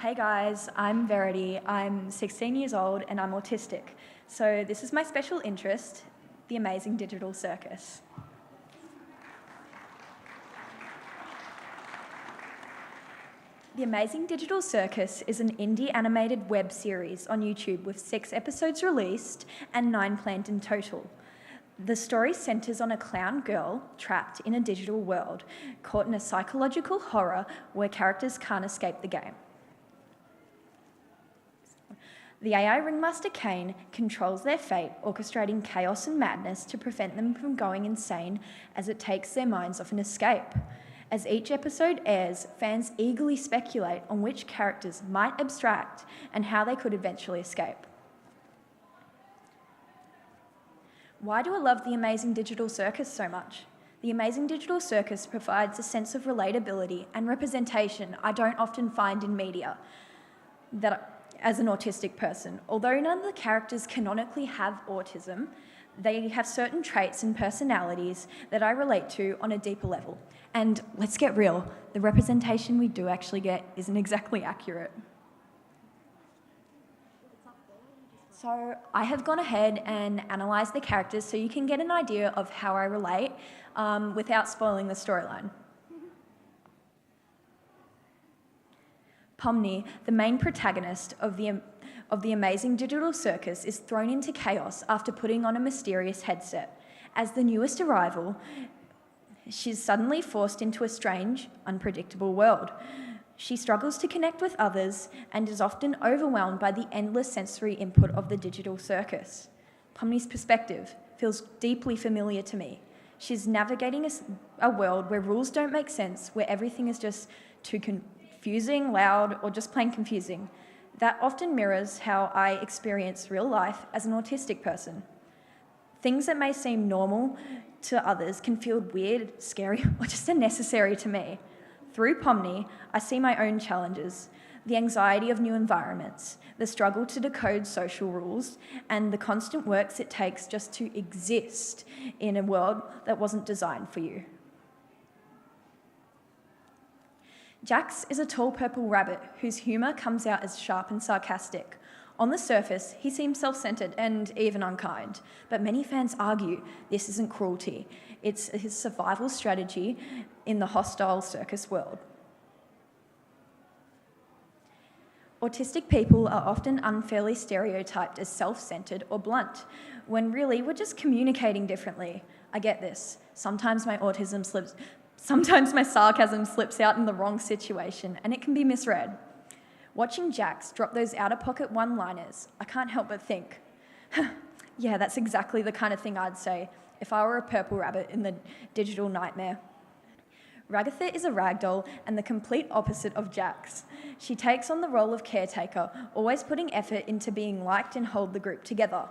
Hey guys, I'm Verity. I'm 16 years old and I'm autistic. So this is my special interest, the Amazing Digital Circus. The Amazing Digital Circus is an indie animated web series on YouTube with 6 episodes released and 9 planned in total. The story centres on a clown girl trapped in a digital world, caught in a psychological horror where characters can't escape the game. The AI ringmaster Kane controls their fate, orchestrating chaos and madness to prevent them from going insane as it takes their minds off an escape. As each episode airs, fans eagerly speculate on which characters might abstract and how they could eventually escape. Why do I love the Amazing Digital Circus so much? The Amazing Digital Circus provides a sense of relatability and representation I don't often find in media as an autistic person. Although none of the characters canonically have autism, they have certain traits and personalities that I relate to on a deeper level. And let's get real, the representation we do actually get isn't exactly accurate. So I have gone ahead and analysed the characters so you can get an idea of how I relate without spoiling the storyline. Pomni, the main protagonist of the Amazing Digital Circus, is thrown into chaos after putting on a mysterious headset. As the newest arrival, she's suddenly forced into a strange, unpredictable world. She struggles to connect with others and is often overwhelmed by the endless sensory input of the digital circus. Pomni's perspective feels deeply familiar to me. She's navigating a world where rules don't make sense, where everything is just too confusing, loud, or just plain confusing. That often mirrors how I experience real life as an autistic person. Things that may seem normal to others can feel weird, scary, or just unnecessary to me. Through Pomni, I see my own challenges, the anxiety of new environments, the struggle to decode social rules, and the constant work it takes just to exist in a world that wasn't designed for you. Jax is a tall purple rabbit whose humour comes out as sharp and sarcastic. On the surface, he seems self-centred and even unkind, but many fans argue this isn't cruelty. It's his survival strategy in the hostile circus world. Autistic people are often unfairly stereotyped as self-centred or blunt, when really we're just communicating differently. I get this. Sometimes my sarcasm slips out in the wrong situation, and it can be misread. Watching Jax drop those out-of-pocket one-liners, I can't help but think, yeah, that's exactly the kind of thing I'd say if I were a purple rabbit in the digital nightmare. Ragatha is a ragdoll and the complete opposite of Jax. She takes on the role of caretaker, always putting effort into being liked and hold the group together.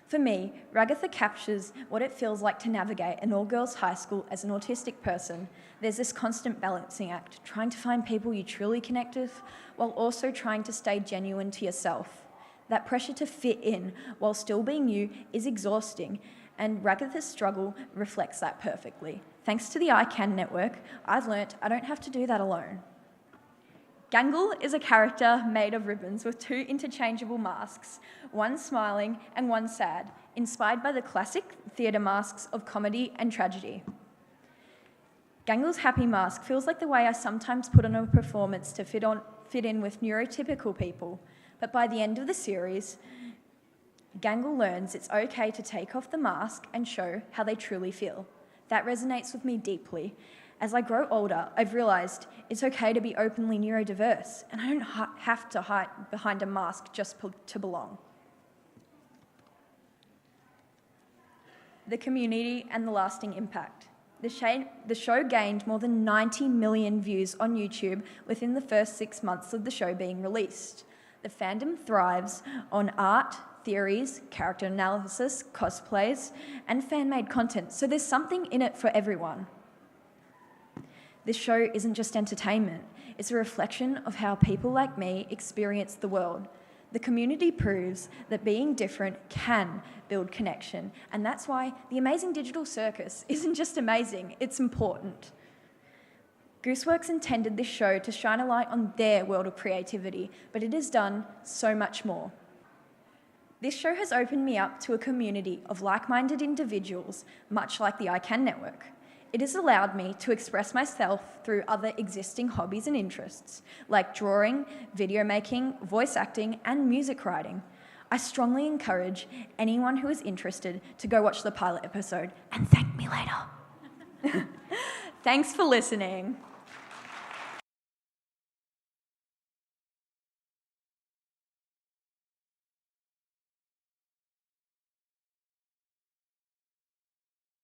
For me, Ragatha captures what it feels like to navigate an all-girls high school as an autistic person. There's this constant balancing act, trying to find people you truly connect with, while also trying to stay genuine to yourself. That pressure to fit in while still being you is exhausting, and Ragatha's struggle reflects that perfectly. Thanks to the ICANN network, I've learnt I don't have to do that alone. Gangle is a character made of ribbons with 2 interchangeable masks, one smiling and one sad, inspired by the classic theatre masks of comedy and tragedy. Gangle's happy mask feels like the way I sometimes put on a performance to fit in with neurotypical people, but by the end of the series, Gangle learns it's okay to take off the mask and show how they truly feel. That resonates with me deeply. As I grow older, I've realised it's okay to be openly neurodiverse, and I don't have to hide behind a mask just to belong. The community and the lasting impact. The show gained more than 90 million views on YouTube within the first 6 months of the show being released. The fandom thrives on art, theories, character analysis, cosplays, and fan-made content, so there's something in it for everyone. This show isn't just entertainment, it's a reflection of how people like me experience the world. The community proves that being different can build connection, and that's why the Amazing Digital Circus isn't just amazing, it's important. Gooseworks intended this show to shine a light on their world of creativity, but it has done so much more. This show has opened me up to a community of like-minded individuals, much like the I Can Network. It has allowed me to express myself through other existing hobbies and interests, like drawing, video making, voice acting, and music writing. I strongly encourage anyone who is interested to go watch the pilot episode and thank me later. Thanks for listening.